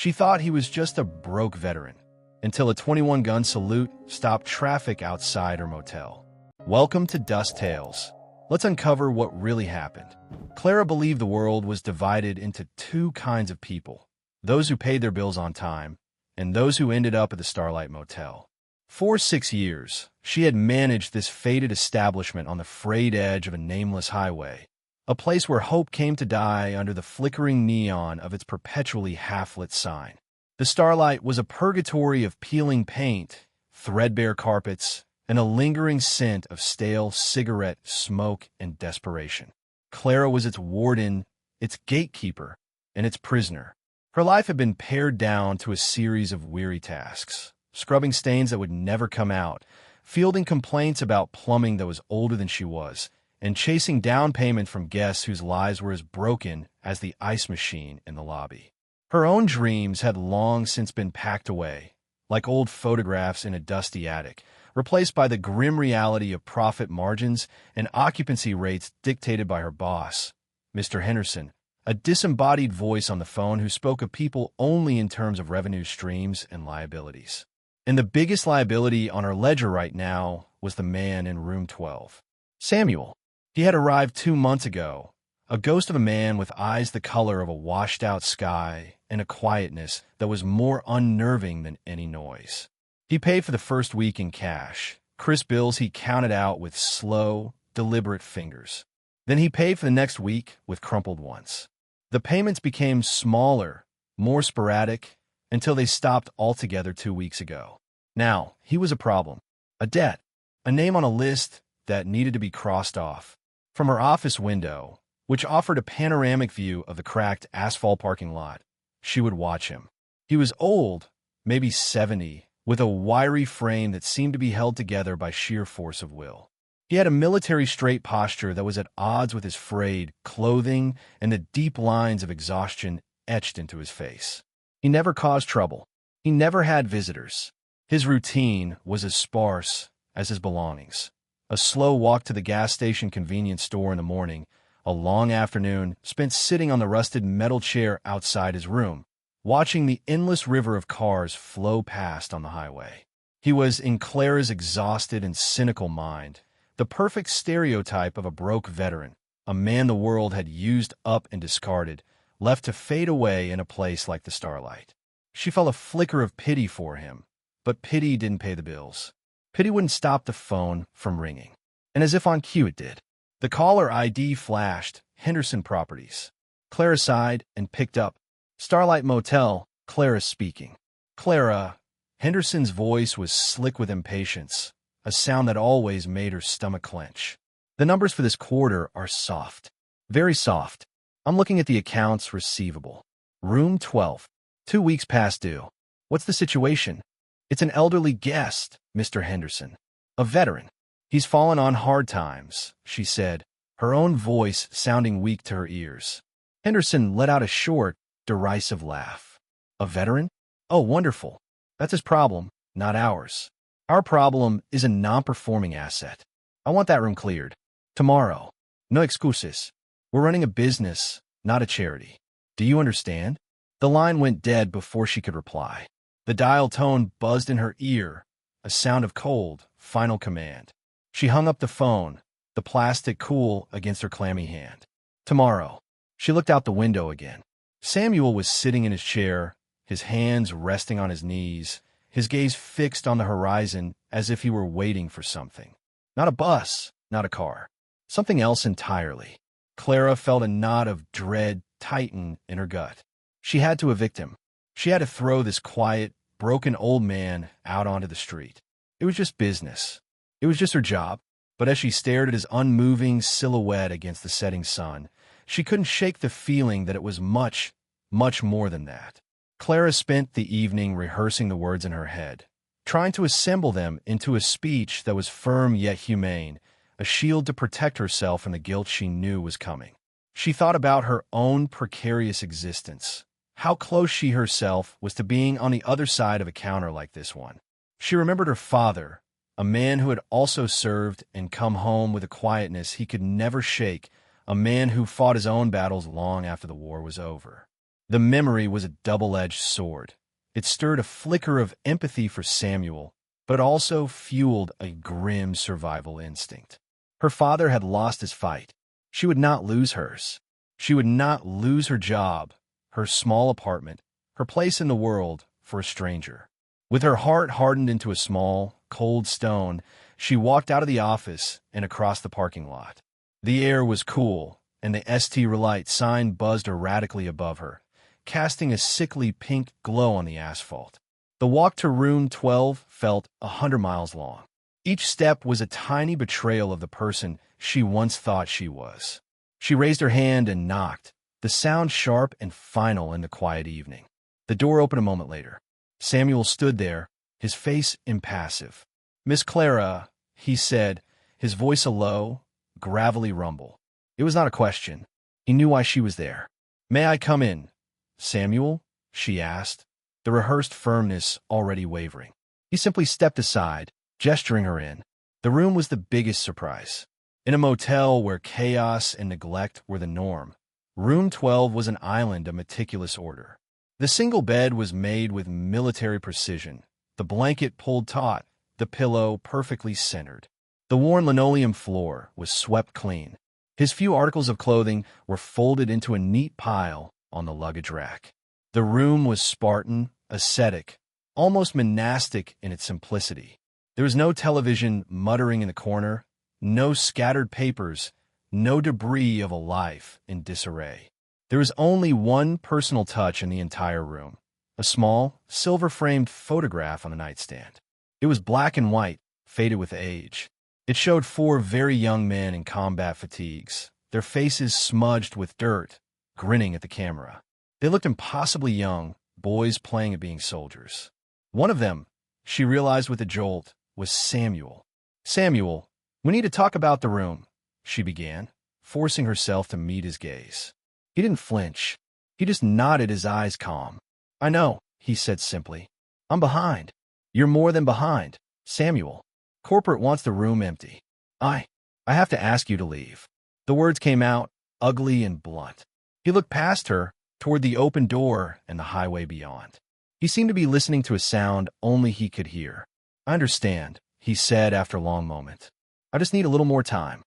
She thought he was just a broke veteran, until a 21-gun salute stopped traffic outside her motel. Welcome to Dusk Tales. Let's uncover what really happened. Clara believed the world was divided into two kinds of people: those who paid their bills on time, and those who ended up at the Starlight Motel. For 6 years, she had managed this faded establishment on the frayed edge of a nameless highway, a place where hope came to die under the flickering neon of its perpetually half-lit sign. The Starlight was a purgatory of peeling paint, threadbare carpets, and a lingering scent of stale cigarette smoke and desperation. Clara was its warden, its gatekeeper, and its prisoner. Her life had been pared down to a series of weary tasks: scrubbing stains that would never come out, fielding complaints about plumbing that was older than she was, and chasing down payment from guests whose lives were as broken as the ice machine in the lobby. Her own dreams had long since been packed away, like old photographs in a dusty attic, replaced by the grim reality of profit margins and occupancy rates dictated by her boss, Mr. Henderson, a disembodied voice on the phone who spoke of people only in terms of revenue streams and liabilities. And the biggest liability on her ledger right now was the man in room 12. Samuel. He had arrived 2 months ago, a ghost of a man with eyes the color of a washed-out sky and a quietness that was more unnerving than any noise. He paid for the first week in cash, crisp bills he counted out with slow, deliberate fingers. Then he paid for the next week with crumpled ones. The payments became smaller, more sporadic, until they stopped altogether 2 weeks ago. Now, he was a problem, a debt, a name on a list that needed to be crossed off. From her office window, which offered a panoramic view of the cracked asphalt parking lot, she would watch him. He was old, maybe 70, with a wiry frame that seemed to be held together by sheer force of will. He had a military straight posture that was at odds with his frayed clothing and the deep lines of exhaustion etched into his face. He never caused trouble. He never had visitors. His routine was as sparse as his belongings. A slow walk to the gas station convenience store in the morning, a long afternoon spent sitting on the rusted metal chair outside his room, watching the endless river of cars flow past on the highway. He was, in Clara's exhausted and cynical mind, the perfect stereotype of a broke veteran, a man the world had used up and discarded, left to fade away in a place like the Starlight. She felt a flicker of pity for him, but pity didn't pay the bills. Pity wouldn't stop the phone from ringing. And as if on cue it did. The caller ID flashed, Henderson Properties. Clara sighed and picked up. Starlight Motel, Clara speaking. Clara. Henderson's voice was slick with impatience, a sound that always made her stomach clench. The numbers for this quarter are soft. Very soft. I'm looking at the accounts receivable. Room 12. 2 weeks past due. What's the situation? It's an elderly guest, Mr. Henderson. A veteran. He's fallen on hard times, she said, her own voice sounding weak to her ears. Henderson let out a short, derisive laugh. A veteran? Oh, wonderful. That's his problem, not ours. Our problem is a non-performing asset. I want that room cleared. Tomorrow. No excuses. We're running a business, not a charity. Do you understand? The line went dead before she could reply. The dial tone buzzed in her ear, a sound of cold, final command. She hung up the phone, the plastic cool against her clammy hand. Tomorrow. She looked out the window again. Samuel was sitting in his chair, his hands resting on his knees, his gaze fixed on the horizon as if he were waiting for something. Not a bus, not a car. Something else entirely. Clara felt a knot of dread tighten in her gut. She had to evict him. She had to throw this quiet, broken old man out onto the street. It was just business. It was just her job. But as she stared at his unmoving silhouette against the setting sun, she couldn't shake the feeling that it was much, much more than that. Clara spent the evening rehearsing the words in her head, trying to assemble them into a speech that was firm yet humane, a shield to protect herself from the guilt she knew was coming. She thought about her own precarious existence, how close she herself was to being on the other side of a counter like this one. She remembered her father, a man who had also served and come home with a quietness he could never shake, a man who fought his own battles long after the war was over. The memory was a double-edged sword. It stirred a flicker of empathy for Samuel, but also fueled a grim survival instinct. Her father had lost his fight. She would not lose hers. She would not lose her job, her small apartment, her place in the world for a stranger. With her heart hardened into a small, cold stone, she walked out of the office and across the parking lot. The air was cool, and the ST Relight sign buzzed erratically above her, casting a sickly pink glow on the asphalt. The walk to room 12 felt 100 miles long. Each step was a tiny betrayal of the person she once thought she was. She raised her hand and knocked, the sound sharp and final in the quiet evening. The door opened a moment later. Samuel stood there, his face impassive. "Miss Clara," he said, his voice a low, gravelly rumble. It was not a question. He knew why she was there. "May I come in, Samuel?" she asked, the rehearsed firmness already wavering. He simply stepped aside, gesturing her in. The room was the biggest surprise. In a motel where chaos and neglect were the norm, room 12 was an island of meticulous order. The single bed was made with military precision, the blanket pulled taut, the pillow perfectly centered. The worn linoleum floor was swept clean. His few articles of clothing were folded into a neat pile on the luggage rack. The room was Spartan, ascetic, almost monastic in its simplicity. There was no television muttering in the corner, no scattered papers, no debris of a life in disarray. There was only one personal touch in the entire room, a small, silver-framed photograph on the nightstand. It was black and white, faded with age. It showed 4 very young men in combat fatigues, their faces smudged with dirt, grinning at the camera. They looked impossibly young, boys playing at being soldiers. One of them, she realized with a jolt, was Samuel. "Samuel, we need to talk about the room," she began, forcing herself to meet his gaze. He didn't flinch. He just nodded, his eyes calm. "I know," he said simply. "I'm behind." "You're more than behind, Samuel. Corporate wants the room empty. I have to ask you to leave." The words came out, ugly and blunt. He looked past her, toward the open door and the highway beyond. He seemed to be listening to a sound only he could hear. "I understand," he said after a long moment. "I just need a little more time."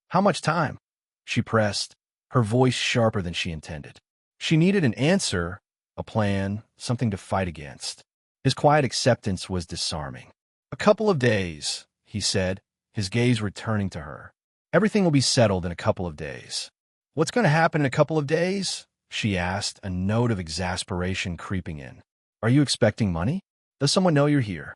"How much time?" she pressed, her voice sharper than she intended. She needed an answer, a plan, something to fight against. His quiet acceptance was disarming. "A couple of days," he said, his gaze returning to her. "Everything will be settled in a couple of days." "What's going to happen in a couple of days?" she asked, a note of exasperation creeping in. "Are you expecting money? Does someone know you're here?"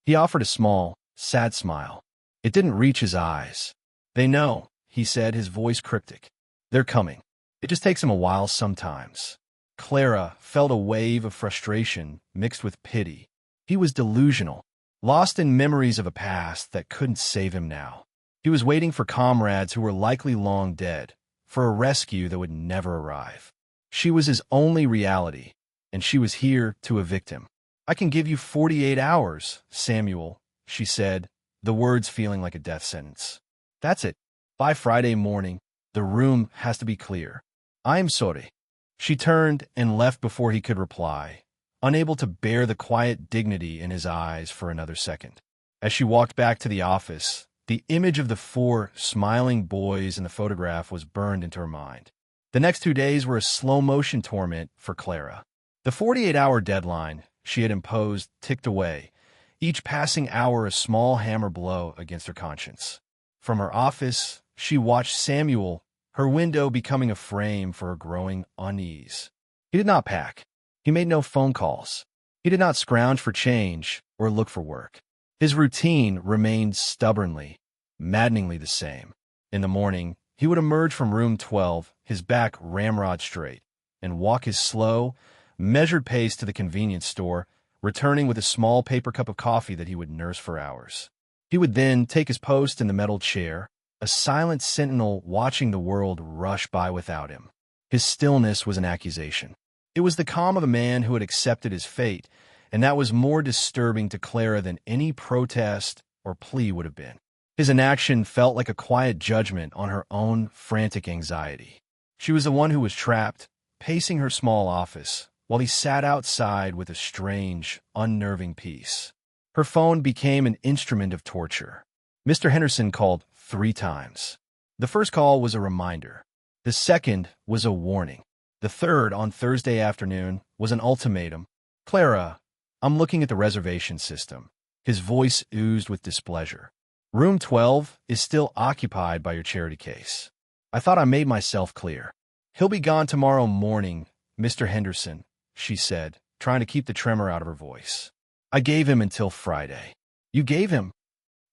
He offered a small, sad smile. It didn't reach his eyes. "They know," he said, his voice cryptic. "They're coming. It just takes them a while sometimes." Clara felt a wave of frustration mixed with pity. He was delusional, lost in memories of a past that couldn't save him now. He was waiting for comrades who were likely long dead, for a rescue that would never arrive. She was his only reality, and she was here to evict him. "I can give you 48 hours, Samuel," she said, the words feeling like a death sentence. "That's it. By Friday morning, the room has to be clear. I am sorry." She turned and left before he could reply, unable to bear the quiet dignity in his eyes for another second. As she walked back to the office, the image of the 4 smiling boys in the photograph was burned into her mind. The next 2 days were a slow-motion torment for Clara. The 48-hour deadline she had imposed ticked away, each passing hour a small hammer blow against her conscience. From her office, she watched Samuel, her window becoming a frame for her growing unease. He did not pack. He made no phone calls. He did not scrounge for change or look for work. His routine remained stubbornly, maddeningly the same. In the morning, he would emerge from room 12, his back ramrod straight, and walk his slow, measured pace to the convenience store, returning with a small paper cup of coffee that he would nurse for hours. He would then take his post in the metal chair, a silent sentinel watching the world rush by without him. His stillness was an accusation. It was the calm of a man who had accepted his fate, and that was more disturbing to Clara than any protest or plea would have been. His inaction felt like a quiet judgment on her own frantic anxiety. She was the one who was trapped, pacing her small office, while he sat outside with a strange, unnerving peace. Her phone became an instrument of torture. Mr. Henderson called 3 times. The first call was a reminder. The second was a warning. The third, on Thursday afternoon, was an ultimatum. "Clara, I'm looking at the reservation system." His voice oozed with displeasure. "Room 12 is still occupied by your charity case. I thought I made myself clear." "He'll be gone tomorrow morning, Mr. Henderson," she said, trying to keep the tremor out of her voice. "I gave him until Friday." "You gave him?"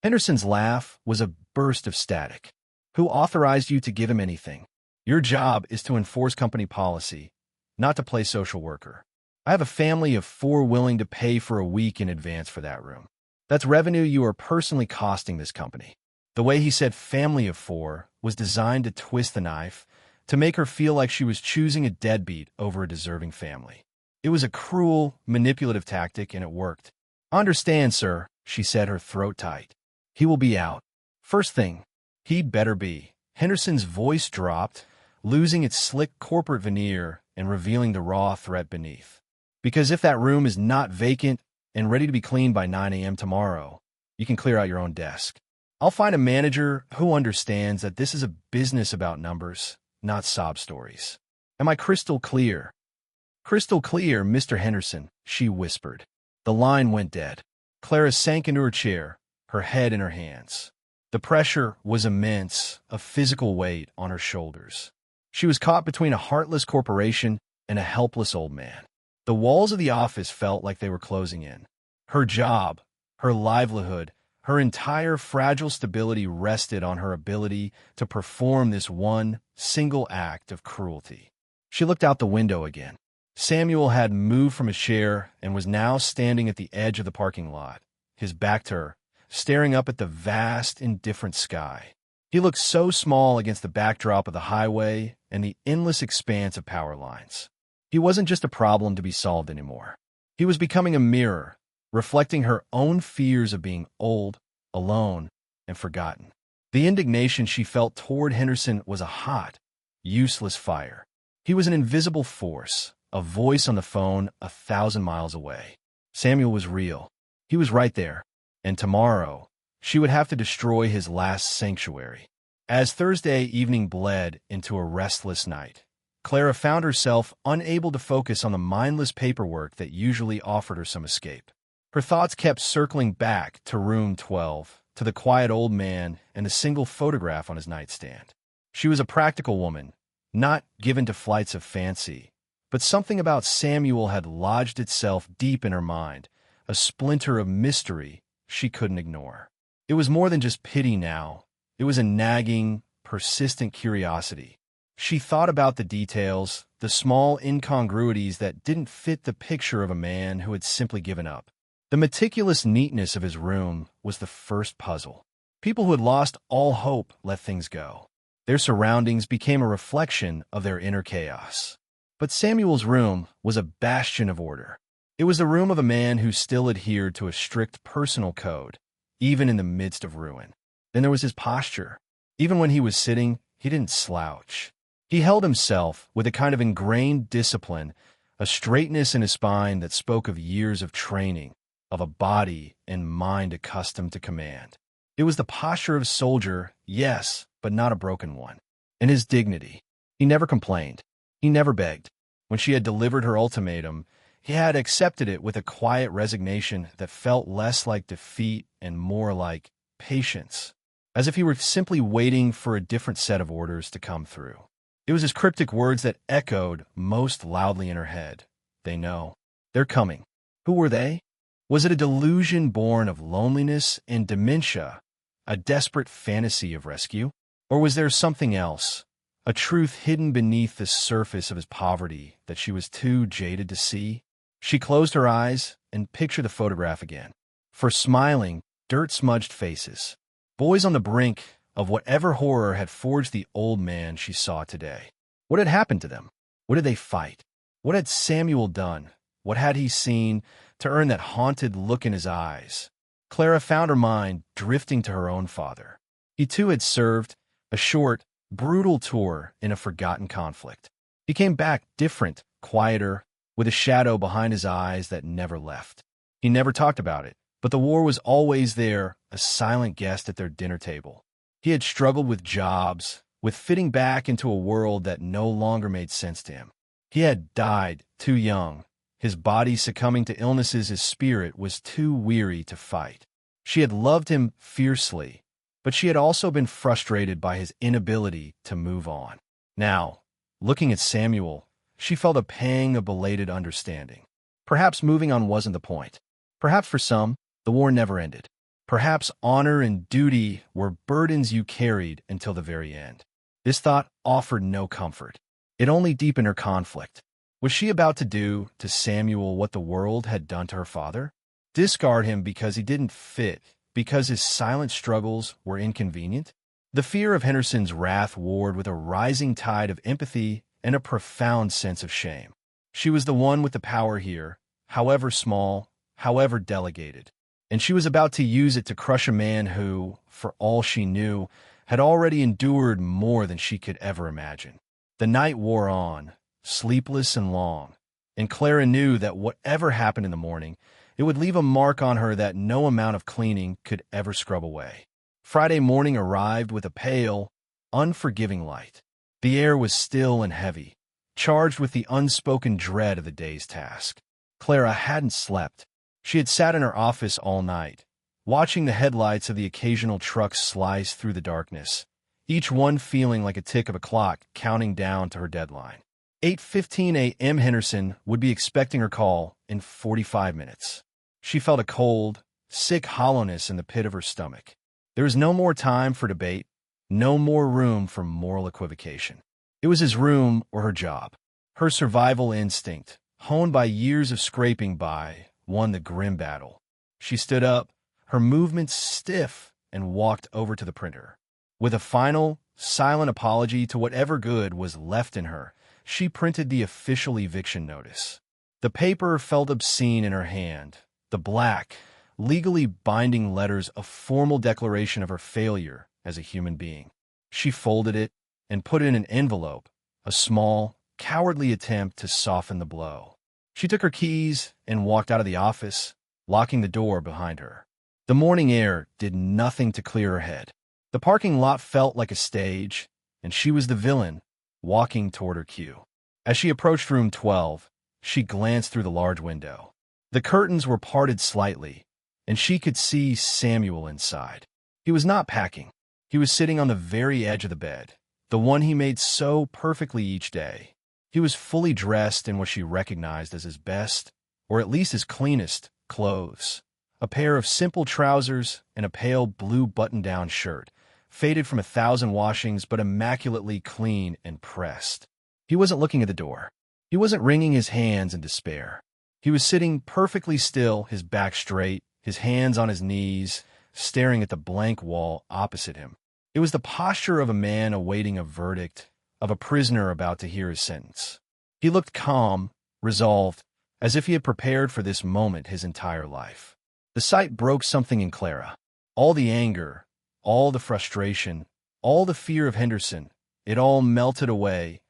Henderson's laugh was a burst of static. "Who authorized you to give him anything? Your job is to enforce company policy, not to play social worker. I have a family of 4 willing to pay for a week in advance for that room. That's revenue you are personally costing this company." The way he said family of 4 was designed to twist the knife, to make her feel like she was choosing a deadbeat over a deserving family. It was a cruel, manipulative tactic, and it worked. "I understand, sir," she said, her throat tight. "He will be out first thing." "He'd better be." Henderson's voice dropped, losing its slick corporate veneer and revealing the raw threat beneath. "Because if that room is not vacant and ready to be cleaned by 9 a.m. tomorrow, you can clear out your own desk. I'll find a manager who understands that this is a business about numbers, not sob stories. Am I crystal clear?" "Crystal clear, Mr. Henderson," she whispered. The line went dead. Clara sank into her chair, her head in her hands. The pressure was immense, a physical weight on her shoulders. She was caught between a heartless corporation and a helpless old man. The walls of the office felt like they were closing in. Her job, her livelihood, her entire fragile stability rested on her ability to perform this one single act of cruelty. She looked out the window again. Samuel had moved from his chair and was now standing at the edge of the parking lot, his back to her, staring up at the vast, indifferent sky. He looked so small against the backdrop of the highway and the endless expanse of power lines. He wasn't just a problem to be solved anymore. He was becoming a mirror, reflecting her own fears of being old, alone, and forgotten. The indignation she felt toward Henderson was a hot, useless fire. He was an invisible force, a voice on the phone 1,000 miles away. Samuel was real. He was right there. And tomorrow, she would have to destroy his last sanctuary. As Thursday evening bled into a restless night, Clara found herself unable to focus on the mindless paperwork that usually offered her some escape. Her thoughts kept circling back to room 12, to the quiet old man and the single photograph on his nightstand. She was a practical woman, not given to flights of fancy, but something about Samuel had lodged itself deep in her mind, a splinter of mystery she couldn't ignore. It was more than just pity now. It was a nagging, persistent curiosity. She thought about the details, the small incongruities that didn't fit the picture of a man who had simply given up. The meticulous neatness of his room was the first puzzle. People who had lost all hope let things go. Their surroundings became a reflection of their inner chaos. But Samuel's room was a bastion of order. It was the room of a man who still adhered to a strict personal code, even in the midst of ruin. Then there was his posture. Even when he was sitting, he didn't slouch. He held himself with a kind of ingrained discipline, a straightness in his spine that spoke of years of training, of a body and mind accustomed to command. It was the posture of a soldier, yes, but not a broken one. And his dignity. He never complained. He never begged. When she had delivered her ultimatum, he had accepted it with a quiet resignation that felt less like defeat and more like patience, as if he were simply waiting for a different set of orders to come through. It was his cryptic words that echoed most loudly in her head. "They know. They're coming." Who were they? Was it a delusion born of loneliness and dementia, a desperate fantasy of rescue? Or was there something else, a truth hidden beneath the surface of his poverty that she was too jaded to see? She closed her eyes and pictured the photograph again. For smiling, dirt-smudged faces. Boys on the brink of whatever horror had forged the old man she saw today. What had happened to them? What did they fight? What had Samuel done? What had he seen to earn that haunted look in his eyes? Clara found her mind drifting to her own father. He too had served a short, brutal tour in a forgotten conflict. He came back different, quieter, with a shadow behind his eyes that never left. He never talked about it, but the war was always there, a silent guest at their dinner table. He had struggled with jobs, with fitting back into a world that no longer made sense to him. He had died too young, his body succumbing to illnesses his spirit was too weary to fight. She had loved him fiercely, but she had also been frustrated by his inability to move on. Now, looking at Samuel, she felt a pang of belated understanding. Perhaps moving on wasn't the point. Perhaps for some, the war never ended. Perhaps honor and duty were burdens you carried until the very end. This thought offered no comfort. It only deepened her conflict. Was she about to do to Samuel what the world had done to her father? Discard him because he didn't fit, because his silent struggles were inconvenient? The fear of Henderson's wrath warred with a rising tide of empathy and a profound sense of shame. She was the one with the power here, however small, however delegated, and she was about to use it to crush a man who, for all she knew, had already endured more than she could ever imagine. The night wore on, sleepless and long, and Clara knew that whatever happened in the morning, it would leave a mark on her that no amount of cleaning could ever scrub away. Friday morning arrived with a pale, unforgiving light. The air was still and heavy, charged with the unspoken dread of the day's task. Clara hadn't slept. She had sat in her office all night, watching the headlights of the occasional truck slice through the darkness, each one feeling like a tick of a clock counting down to her deadline. 8:15 a.m. Henderson would be expecting her call in 45 minutes. She felt a cold, sick hollowness in the pit of her stomach. There was no more time for debate, no more room for moral equivocation. It was his room or her job. Her survival instinct, honed by years of scraping by, won the grim battle. She stood up, her movements stiff, and walked over to the printer. With a final, silent apology to whatever good was left in her, she printed the official eviction notice. The paper felt obscene in her hand, the black, legally binding letters a formal declaration of her failure as a human being. She folded it and put it in an envelope, a small, cowardly attempt to soften the blow. She took her keys and walked out of the office, locking the door behind her. The morning air did nothing to clear her head. The parking lot felt like a stage, and she was the villain, walking toward her cue. As she approached room 12, she glanced through the large window. The curtains were parted slightly, and she could see Samuel inside. He was not packing. He was sitting on the very edge of the bed, the one he made so perfectly each day. He was fully dressed in what she recognized as his best, or at least his cleanest, clothes. A pair of simple trousers and a pale blue button-down shirt, faded from 1,000 washings but immaculately clean and pressed. He wasn't looking at the door. He wasn't wringing his hands in despair. He was sitting perfectly still, his back straight, his hands on his knees, staring at the blank wall opposite him. It was the posture of a man awaiting a verdict, of a prisoner about to hear his sentence. He looked calm, resolved, as if he had prepared for this moment his entire life. The sight broke something in Clara. All the anger, all the frustration, all the fear of Henderson, it all melted away,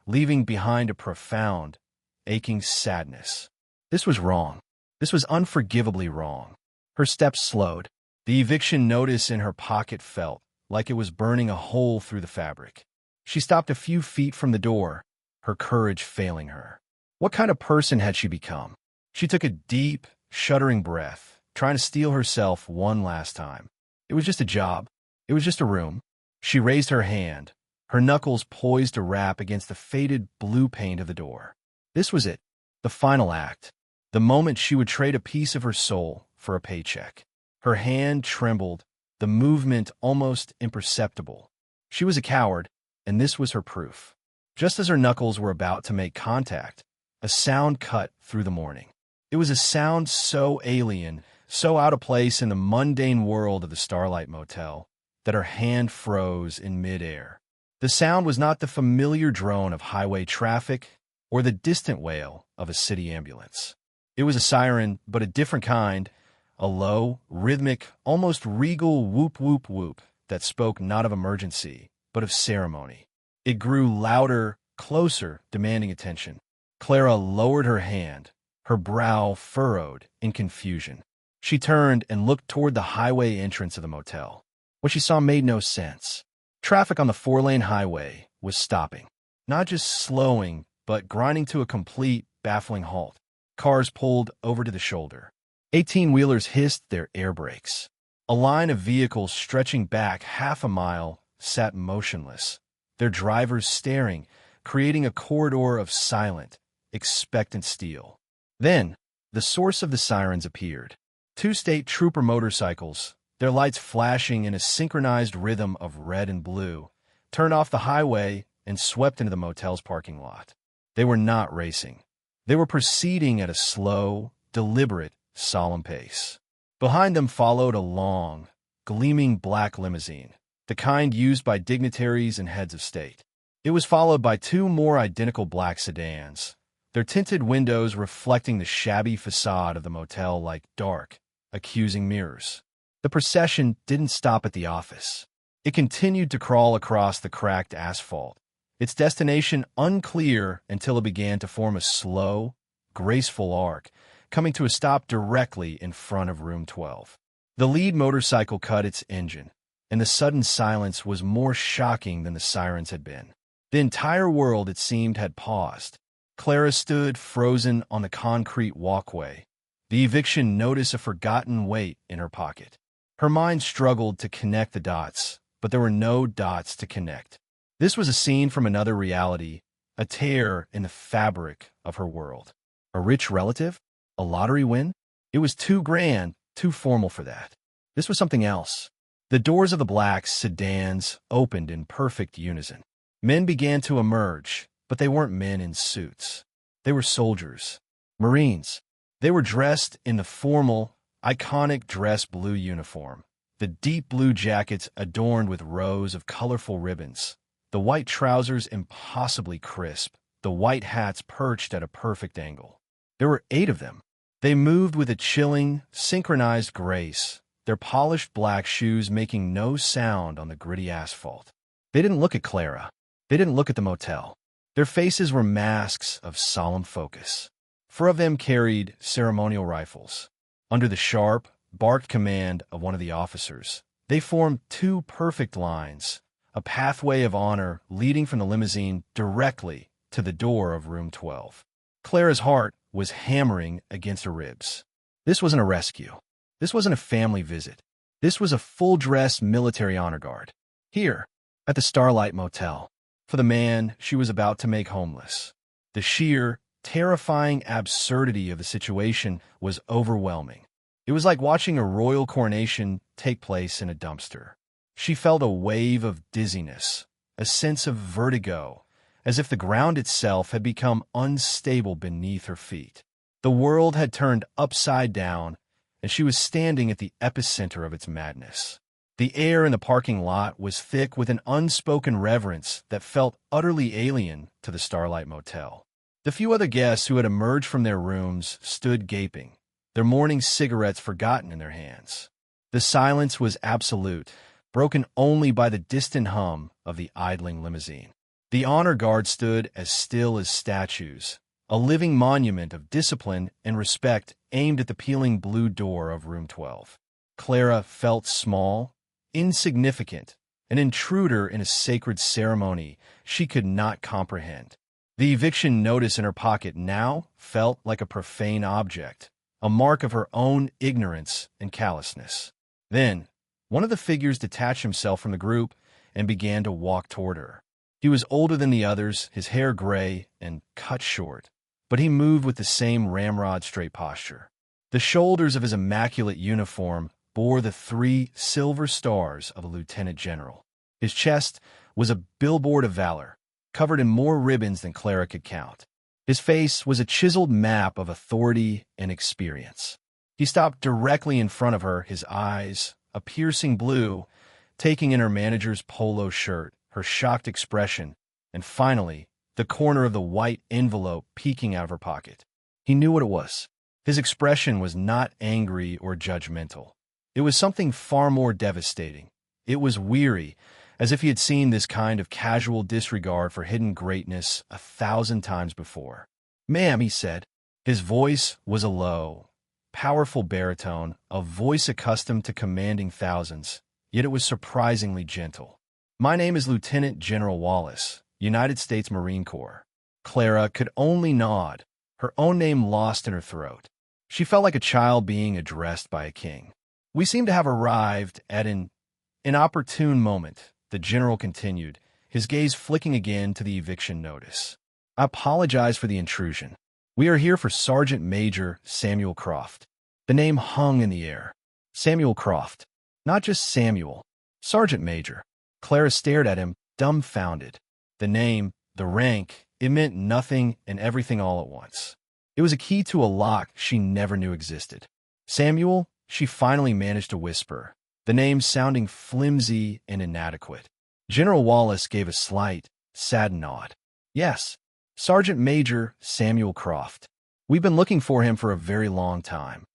leaving behind a profound, aching sadness. This was wrong. This was unforgivably wrong. Her steps slowed. The eviction notice in her pocket felt like it was burning a hole through the fabric. She stopped a few feet from the door, her courage failing her. What kind of person had she become? She took a deep, shuddering breath, trying to steel herself one last time. It was just a job. It was just a room. She raised her hand, her knuckles poised to rap against the faded blue paint of the door. This was it, the final act, the moment she would trade a piece of her soul for a paycheck. Her hand trembled, the movement almost imperceptible. She was a coward, and this was her proof. Just as her knuckles were about to make contact, a sound cut through the morning. It was a sound so alien, so out of place in the mundane world of the Starlight Motel, that her hand froze in midair. The sound was not the familiar drone of highway traffic or the distant wail of a city ambulance. It was a siren, but a different kind, a low, rhythmic, almost regal whoop whoop whoop that spoke not of emergency, but of ceremony. It grew louder, closer, demanding attention. Clara lowered her hand, her brow furrowed in confusion. She turned and looked toward the highway entrance of the motel. What she saw made no sense. Traffic on the four-lane highway was stopping. Not just slowing, but grinding to a complete, baffling halt. Cars pulled over to the shoulder. 18-wheelers hissed their air brakes. A line of vehicles stretching back half a mile sat motionless, their drivers staring, creating a corridor of silent, expectant steel. Then, the source of the sirens appeared. Two state trooper motorcycles, their lights flashing in a synchronized rhythm of red and blue, turned off the highway and swept into the motel's parking lot. They were not racing. They were proceeding at a slow, deliberate, solemn pace. Behind them followed a long, gleaming black limousine, the kind used by dignitaries and heads of state. It was followed by two more identical black sedans, their tinted windows reflecting the shabby facade of the motel like dark, accusing mirrors. The procession didn't stop at the office. It continued to crawl across the cracked asphalt, its destination unclear until it began to form a slow, graceful arc, coming to a stop directly in front of room 12. The lead motorcycle cut its engine, and the sudden silence was more shocking than the sirens had been. The entire world, it seemed, had paused. Clara stood frozen on the concrete walkway, the eviction notice a forgotten weight in her pocket. Her mind struggled to connect the dots, but there were no dots to connect. This was a scene from another reality, a tear in the fabric of her world. A rich relative? A lottery win? It was too grand, too formal for that. This was something else. The doors of the black sedans opened in perfect unison. Men began to emerge, but they weren't men in suits. They were soldiers, Marines. They were dressed in the formal, iconic dress blue uniform, the deep blue jackets adorned with rows of colorful ribbons, the white trousers impossibly crisp, the white hats perched at a perfect angle. There were 8 of them. They moved with a chilling, synchronized grace, their polished black shoes making no sound on the gritty asphalt. They didn't look at Clara. They didn't look at the motel. Their faces were masks of solemn focus. 4 of them carried ceremonial rifles. Under the sharp, barked command of one of the officers, they formed 2 perfect lines, a pathway of honor leading from the limousine directly to the door of room 12. Clara's heart was hammering against her ribs. This wasn't a rescue. This wasn't a family visit. This was a full-dress military honor guard. Here, at the Starlight Motel, for the man she was about to make homeless. The sheer, terrifying absurdity of the situation was overwhelming. It was like watching a royal coronation take place in a dumpster. She felt a wave of dizziness, a sense of vertigo, as if the ground itself had become unstable beneath her feet. The world had turned upside down, and she was standing at the epicenter of its madness. The air in the parking lot was thick with an unspoken reverence that felt utterly alien to the Starlight Motel. The few other guests who had emerged from their rooms stood gaping, their morning cigarettes forgotten in their hands. The silence was absolute, broken only by the distant hum of the idling limousine. The honor guard stood as still as statues, a living monument of discipline and respect aimed at the peeling blue door of room 12. Clara felt small, insignificant, an intruder in a sacred ceremony she could not comprehend. The eviction notice in her pocket now felt like a profane object, a mark of her own ignorance and callousness. Then, one of the figures detached himself from the group and began to walk toward her. He was older than the others, his hair gray and cut short, but he moved with the same ramrod-straight posture. The shoulders of his immaculate uniform bore the 3 silver stars of a lieutenant general. His chest was a billboard of valor, covered in more ribbons than Clara could count. His face was a chiseled map of authority and experience. He stopped directly in front of her, his eyes, a piercing blue, taking in her manager's polo shirt, her shocked expression, and finally, the corner of the white envelope peeking out of her pocket. He knew what it was. His expression was not angry or judgmental. It was something far more devastating. It was weary, as if he had seen this kind of casual disregard for hidden greatness 1,000 times before. "Ma'am," he said. His voice was a low, powerful baritone, a voice accustomed to commanding thousands, yet it was surprisingly gentle. "My name is Lieutenant General Wallace, United States Marine Corps." Clara could only nod, her own name lost in her throat. She felt like a child being addressed by a king. "We seem to have arrived at an inopportune moment," the general continued, his gaze flicking again to the eviction notice. "I apologize for the intrusion. We are here for Sergeant Major Samuel Croft." The name hung in the air. Samuel Croft. Not just Samuel. Sergeant Major. Clara stared at him, dumbfounded. The name, the rank, it meant nothing and everything all at once. It was a key to a lock she never knew existed. "Samuel," she finally managed to whisper, the name sounding flimsy and inadequate. General Wallace gave a slight, saddened nod. "Yes, Sergeant Major Samuel Croft. We've been looking for him for a very long time."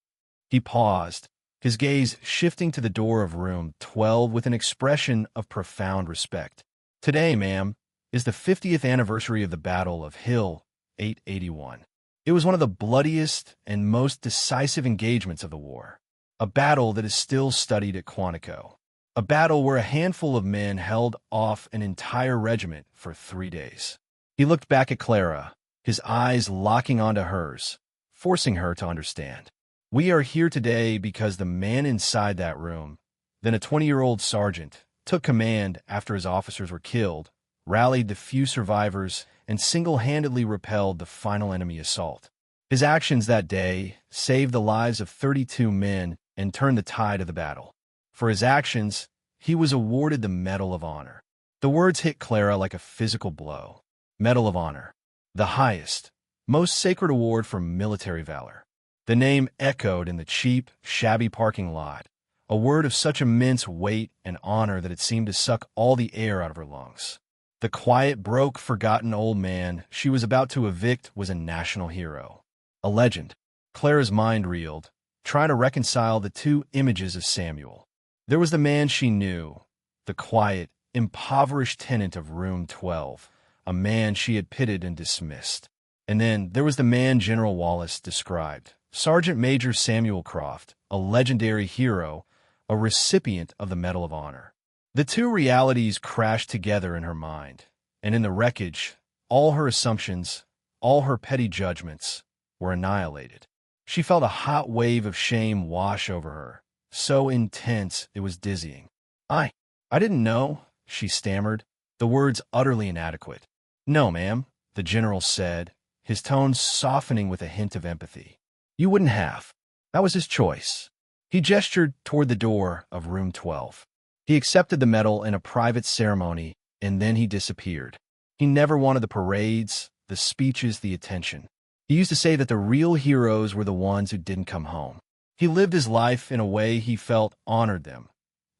He paused, his gaze shifting to the door of room 12 with an expression of profound respect. "Today, ma'am, is the 50th anniversary of the Battle of Hill 881. It was one of the bloodiest and most decisive engagements of the war. A battle that is still studied at tKnow. A battle where a handful of men held off an entire regiment for 3 days." He looked back at Clara, his eyes locking onto hers, forcing her to understand. "We are here today because the man inside that room, then a 20-year-old sergeant, took command after his officers were killed, rallied the few survivors, and single-handedly repelled the final enemy assault. His actions that day saved the lives of 32 men and turned the tide of the battle. For his actions, he was awarded the Medal of Honor." The words hit Clara like a physical blow. Medal of Honor. The highest, most sacred award for military valor. The name echoed in the cheap, shabby parking lot, a word of such immense weight and honor that it seemed to suck all the air out of her lungs. The quiet, broke, forgotten old man she was about to evict was a national hero. A legend. Clara's mind reeled, trying to reconcile the two images of Samuel. There was the man she knew, the quiet, impoverished tenant of room 12, a man she had pitied and dismissed. And then there was the man General Wallace described, Sergeant Major Samuel Croft, a legendary hero, a recipient of the Medal of Honor. The two realities crashed together in her mind, and in the wreckage, all her assumptions, all her petty judgments, were annihilated. She felt a hot wave of shame wash over her, so intense it was dizzying. I didn't know," she stammered, the words utterly inadequate. "No, ma'am," the general said, his tone softening with a hint of empathy. "You wouldn't have. That was his choice." He gestured toward the door of room 12. He accepted the medal in a private ceremony, and then he disappeared. He never wanted the parades, the speeches, the attention. He used to say that the real heroes were the ones who didn't come home. He lived his life in a way he felt honored them,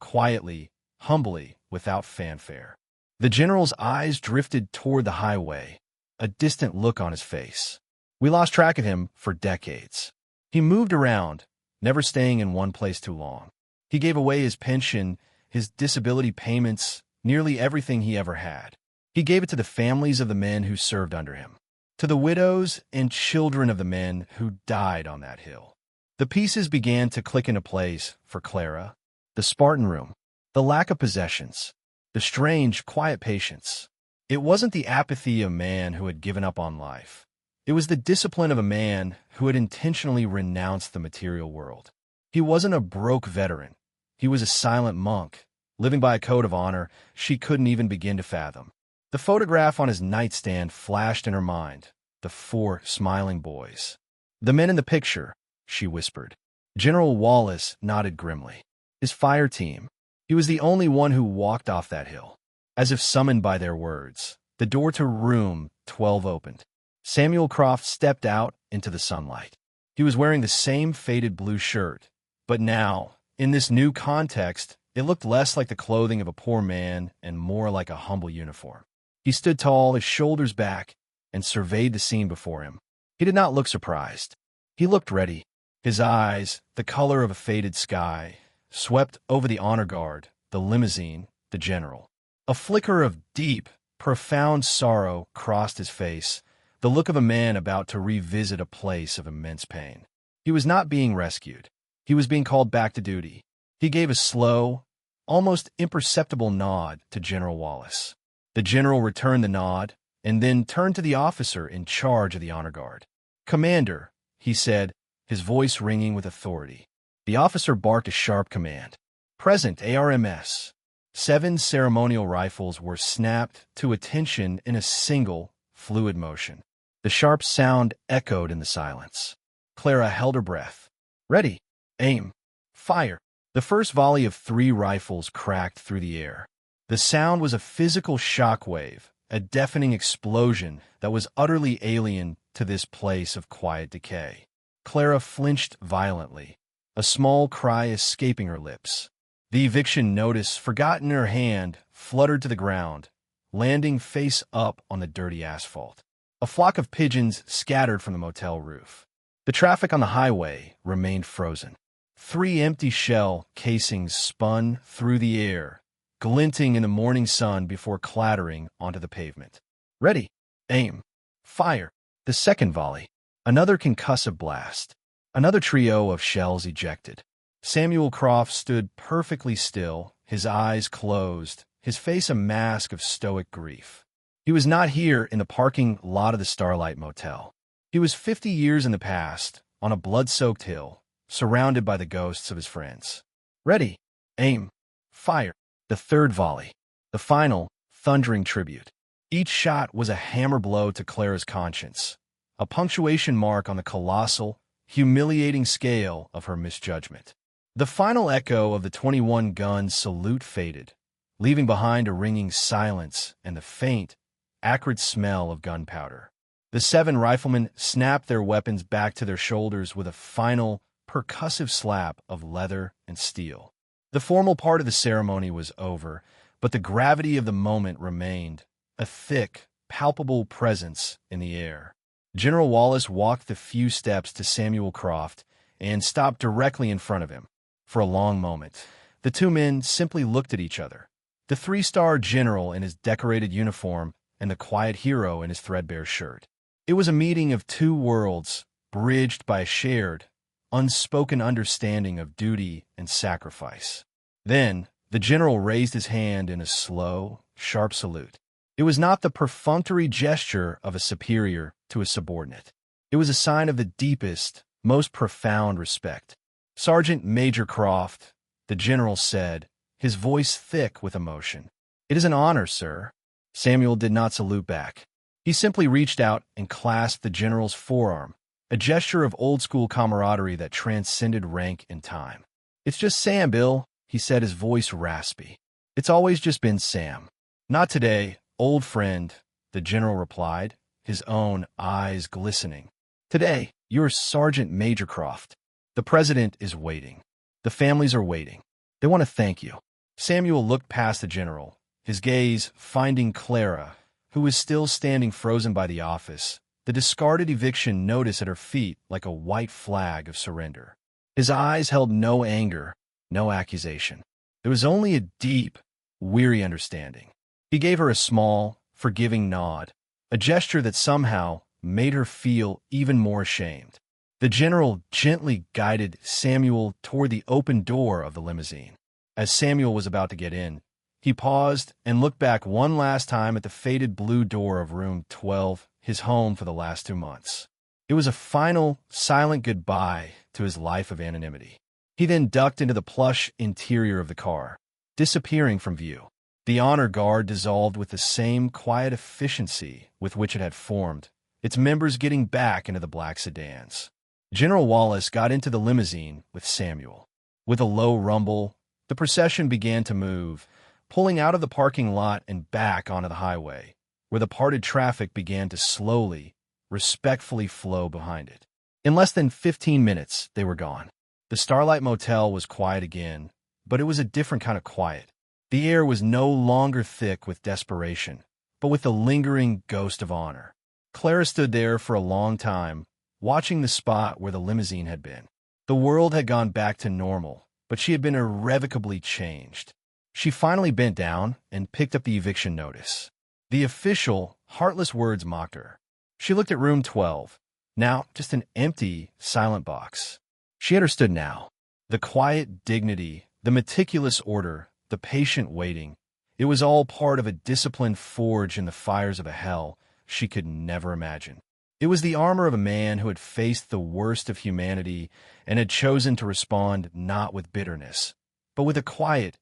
quietly, humbly, without fanfare. The general's eyes drifted toward the highway, a distant look on his face. "We lost track of him for decades. He moved around, never staying in one place too long. He gave away his pension, his disability payments, nearly everything he ever had. He gave it to the families of the men who served under him, to the widows and children of the men who died on that hill." The pieces began to click into place for Clara. The Spartan room, the lack of possessions, the strange, quiet patience. It wasn't the apathy of a man who had given up on life. It was the discipline of a man who had intentionally renounced the material world. He wasn't a broke veteran. He was a silent monk, living by a code of honor she couldn't even begin to fathom. The photograph on his nightstand flashed in her mind, the 4 smiling boys. "The men in the picture," she whispered. General Wallace nodded grimly. His fire team. He was the only one who walked off that hill. As if summoned by their words, the door to room 12 opened. Samuel Croft stepped out into the sunlight. He was wearing the same faded blue shirt, but now, in this new context, it looked less like the clothing of a poor man and more like a humble uniform. He stood tall, his shoulders back, and surveyed the scene before him. He did not look surprised. He looked ready. His eyes, the color of a faded sky, swept over the honor guard, the limousine, the general. A flicker of deep, profound sorrow crossed his face, the look of a man about to revisit a place of immense pain. He was not being rescued. He was being called back to duty. He gave a slow, almost imperceptible nod to General Wallace. The general returned the nod and then turned to the officer in charge of the honor guard. "Commander," he said, his voice ringing with authority. The officer barked a sharp command. "Present ARMS." 7 ceremonial rifles were snapped to attention in a single, fluid motion. The sharp sound echoed in the silence. Clara held her breath. "Ready, aim, fire." The first volley of 3 rifles cracked through the air. The sound was a physical shockwave, a deafening explosion that was utterly alien to this place of quiet decay. Clara flinched violently, a small cry escaping her lips. The eviction notice, forgotten in her hand, fluttered to the ground, landing face up on the dirty asphalt. A flock of pigeons scattered from the motel roof. The traffic on the highway remained frozen. 3 empty shell casings spun through the air, glinting in the morning sun before clattering onto the pavement. "Ready, aim, fire." The second volley. Another concussive blast. Another trio of shells ejected. Samuel Croft stood perfectly still, his eyes closed, his face a mask of stoic grief. He was not here in the parking lot of the Starlight Motel. He was 50 years in the past, on a blood-soaked hill, surrounded by the ghosts of his friends. "Ready, aim, fire." The third volley. The final, thundering tribute. Each shot was a hammer blow to Clara's conscience, a punctuation mark on the colossal, humiliating scale of her misjudgment. The final echo of the 21-gun salute faded, leaving behind a ringing silence and the faint, acrid smell of gunpowder. The 7 riflemen snapped their weapons back to their shoulders with a final, percussive slap of leather and steel. The formal part of the ceremony was over, but the gravity of the moment remained, a thick, palpable presence in the air. General Wallace walked the few steps to Samuel Croft and stopped directly in front of him. For a long moment, the 2 men simply looked at each other. The 3-star general in his decorated uniform and the quiet hero in his threadbare shirt. It was a meeting of 2 worlds, bridged by a shared, unspoken understanding of duty and sacrifice. Then, the general raised his hand in a slow, sharp salute. It was not the perfunctory gesture of a superior to a subordinate. It was a sign of the deepest, most profound respect. "Sergeant Major Croft," the general said, his voice thick with emotion. "It is an honor, sir." Samuel did not salute back. He simply reached out and clasped the general's forearm, a gesture of old-school camaraderie that transcended rank and time. "It's just Sam, Bill," he said, his voice raspy. "It's always just been Sam." "Not today, old friend," the general replied, his own eyes glistening. "Today, you're Sergeant Major Croft. The president is waiting. The families are waiting. They want to thank you." Samuel looked past the general, his gaze finding Clara, who was still standing frozen by the office, the discarded eviction notice at her feet like a white flag of surrender. His eyes held no anger, no accusation. There was only a deep, weary understanding. He gave her a small, forgiving nod, a gesture that somehow made her feel even more ashamed. The general gently guided Samuel toward the open door of the limousine. As Samuel was about to get in, he paused and looked back one last time at the faded blue door of room 12, his home for the last 2 months. It was a final, silent goodbye to his life of anonymity. He then ducked into the plush interior of the car, disappearing from view. The honor guard dissolved with the same quiet efficiency with which it had formed, its members getting back into the black sedans. General Wallace got into the limousine with Samuel. With a low rumble, the procession began to move, pulling out of the parking lot and back onto the highway, where the parted traffic began to slowly, respectfully flow behind it. In less than 15 minutes, they were gone. The Starlight Motel was quiet again, but it was a different kind of quiet. The air was no longer thick with desperation, but with the lingering ghost of honor. Clara stood there for a long time, watching the spot where the limousine had been. The world had gone back to normal, but she had been irrevocably changed. She finally bent down and picked up the eviction notice. The official, heartless words mocked her. She looked at room 12, now just an empty, silent box. She understood now. The quiet dignity, the meticulous order, the patient waiting, it was all part of a discipline forged in the fires of a hell she could never imagine. It was the armor of a man who had faced the worst of humanity and had chosen to respond not with bitterness, but with a quiet,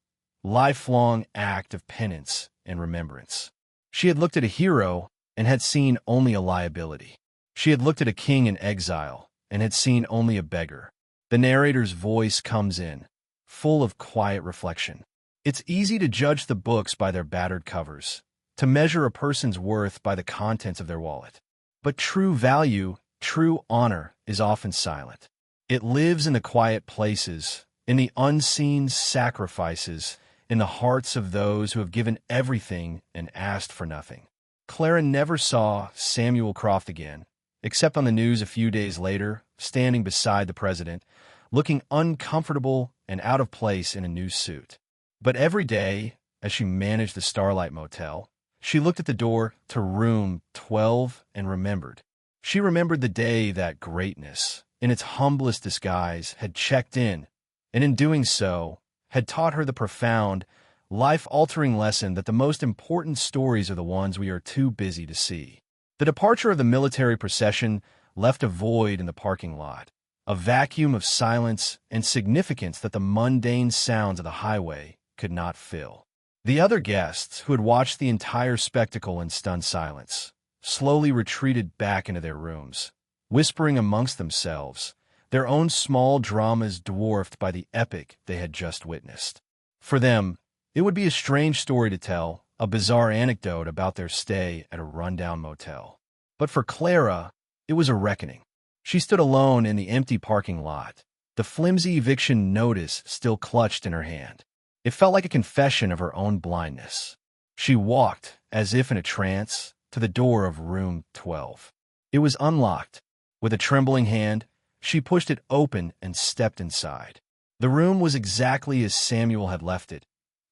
lifelong act of penance and remembrance. She had looked at a hero and had seen only a liability. She had looked at a king in exile and had seen only a beggar. The narrator's voice comes in, full of quiet reflection. It's easy to judge the books by their battered covers, to measure a person's worth by the contents of their wallet. But true value, true honor, is often silent. It lives in the quiet places, in the unseen sacrifices, in the hearts of those who have given everything and asked for nothing. Clara never saw Samuel Croft again, except on the news a few days later, standing beside the president, looking uncomfortable and out of place in a new suit. But every day, as she managed the Starlight Motel, she looked at the door to room 12 and remembered. She remembered the day that greatness, in its humblest disguise, had checked in, and in doing so, had taught her the profound, life-altering lesson that the most important stories are the ones we are too busy to see. The departure of the military procession left a void in the parking lot, a vacuum of silence and significance that the mundane sounds of the highway could not fill. The other guests, who had watched the entire spectacle in stunned silence, slowly retreated back into their rooms, whispering amongst themselves, their own small dramas dwarfed by the epic they had just witnessed. For them, it would be a strange story to tell, a bizarre anecdote about their stay at a rundown motel. But for Clara, it was a reckoning. She stood alone in the empty parking lot, the flimsy eviction notice still clutched in her hand. It felt like a confession of her own blindness. She walked, as if in a trance, to the door of room 12. It was unlocked. With a trembling hand, she pushed it open and stepped inside. The room was exactly as Samuel had left it.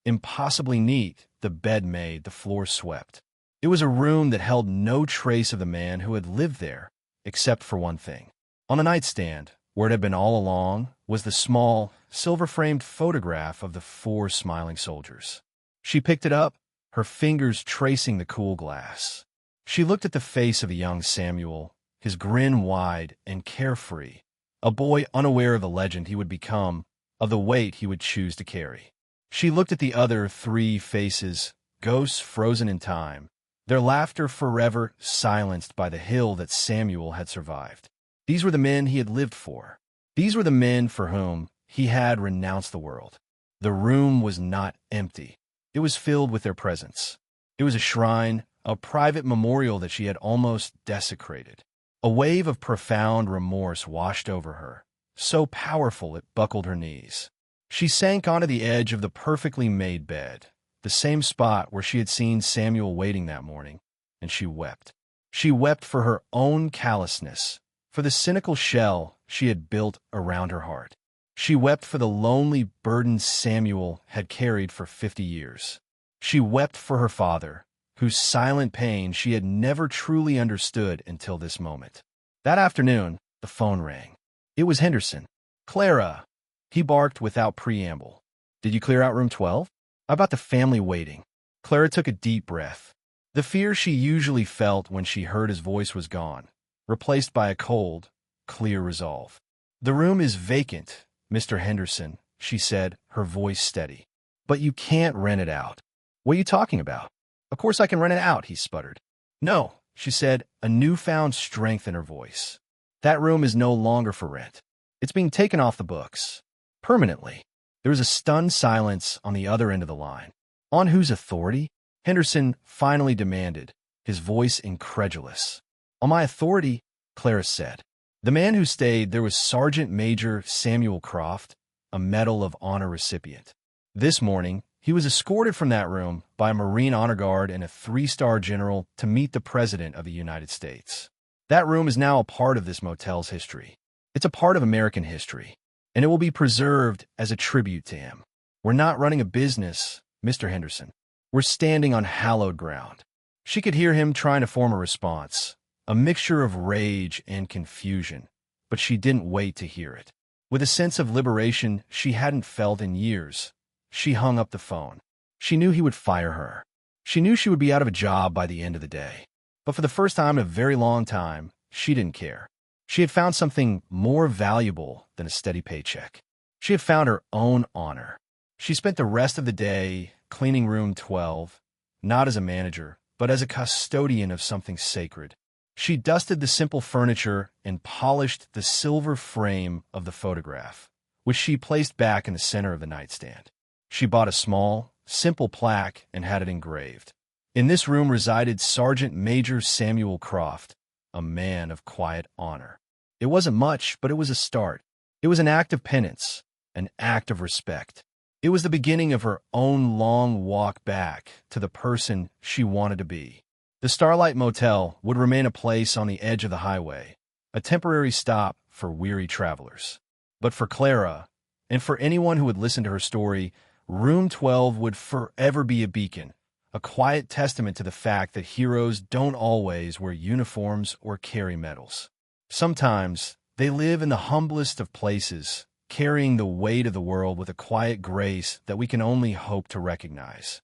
Impossibly neat, the bed made, the floor swept. It was a room that held no trace of the man who had lived there, except for one thing. On the nightstand, where it had been all along, was the small, silver-framed photograph of the 4 smiling soldiers. She picked it up, her fingers tracing the cool glass. She looked at the face of the young Samuel, his grin wide and carefree, a boy unaware of the legend he would become, of the weight he would choose to carry. She looked at the other 3 faces, ghosts frozen in time, their laughter forever silenced by the hill that Samuel had survived. These were the men he had lived for. These were the men for whom he had renounced the world. The room was not empty. It was filled with their presence. It was a shrine, a private memorial that she had almost desecrated. A wave of profound remorse washed over her, so powerful it buckled her knees. She sank onto the edge of the perfectly made bed, the same spot where she had seen Samuel waiting that morning, and she wept. She wept for her own callousness, for the cynical shell she had built around her heart. She wept for the lonely burden Samuel had carried for 50 years. She wept for her father, whose silent pain she had never truly understood until this moment. That afternoon, the phone rang. It was Henderson. "Clara," he barked without preamble. "Did you clear out room 12? How about the family waiting?" Clara took a deep breath. The fear she usually felt when she heard his voice was gone, replaced by a cold, clear resolve. "The room is vacant, Mr. Henderson," she said, her voice steady. "But you can't rent it out." "What are you talking about?" "Of course I can rent it out," he sputtered. "No," she said, a newfound strength in her voice. "That room is no longer for rent. It's being taken off the books. Permanently." There was a stunned silence on the other end of the line. "On whose authority?" Henderson finally demanded, his voice incredulous. "On my authority," Clara said. The man who stayed there was Sergeant Major Samuel Croft, a Medal of Honor recipient. This morning, he was escorted from that room by a Marine Honor Guard and a 3-star general to meet the President of the United States. That room is now a part of this motel's history. It's a part of American history, and it will be preserved as a tribute to him. We're not running a business, Mr. Henderson. We're standing on hallowed ground. She could hear him trying to form a response, a mixture of rage and confusion, but she didn't wait to hear it. With a sense of liberation she hadn't felt in years, she hung up the phone. She knew he would fire her. She knew she would be out of a job by the end of the day. But for the first time in a very long time, she didn't care. She had found something more valuable than a steady paycheck. She had found her own honor. She spent the rest of the day cleaning room 12, not as a manager, but as a custodian of something sacred. She dusted the simple furniture and polished the silver frame of the photograph, which she placed back in the center of the nightstand. She bought a small, simple plaque and had it engraved. In this room resided Sergeant Major Samuel Croft, a man of quiet honor. It wasn't much, but it was a start. It was an act of penance, an act of respect. It was the beginning of her own long walk back to the person she wanted to be. The Starlight Motel would remain a place on the edge of the highway, a temporary stop for weary travelers. But for Clara, and for anyone who would listen to her story, Room 12 would forever be a beacon, a quiet testament to the fact that heroes don't always wear uniforms or carry medals. Sometimes they live in the humblest of places, carrying the weight of the world with a quiet grace that we can only hope to recognize.